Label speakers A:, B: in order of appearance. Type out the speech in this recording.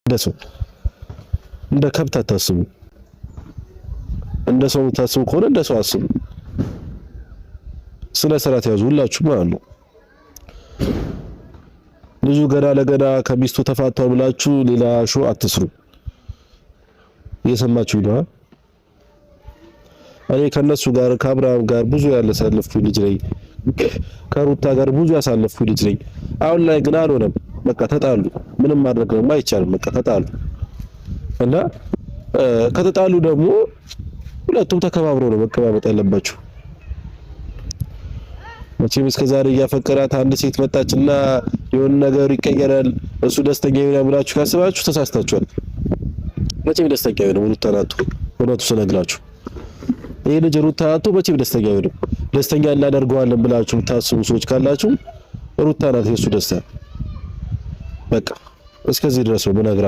A: እንደሰው እንደ ከብት አታስቡ። እንደ ሰው ታስቡ ከሆነ እንደ ሰው አስቡ። ስነ ስርዓት ያዙ ሁላችሁ ማለት ነው። ልጁ ገና ለገና ከሚስቱ ተፋቷል ብላችሁ ሌላ ሾው አትስሩ። እየሰማችሁ ነው። እኔ ከነሱ ጋር ከአብርሃም ጋር ብዙ ያሳለፍኩኝ ልጅ ነኝ። ከሩታ ጋር ብዙ ያሳለፍኩኝ ልጅ ነኝ። አሁን ላይ ግን አልሆነም። በቃ ተጣሉ። ምንም ማድረግ ነው አይቻልም። በቃ ተጣሉ እና ከተጣሉ ደግሞ ሁለቱም ተከባብረው ነው መቀማመጥ ያለባቸው። መቼም እስከዛሬ እያፈቀራት አንድ ሴት መጣችና የሆነ ነገር ይቀየራል እሱ ደስተኛ ይሆናል ብላችሁ ካስባችሁ ተሳስታችኋል። መቼም ደስተኛ ይሆናል ሩታ ናቱ። እውነቱ ስነግራችሁ ይሄ ልጅ ሩታ ናቱ መቼም ደስተኛ ይሆናል። ደስተኛ እናደርገዋለን ብላችሁ ታስቡ ሰዎች ካላችሁ ሩታ ናት የሱ ደስታ። በቃ እስከዚህ ድረስ ነው ምነግራችሁ።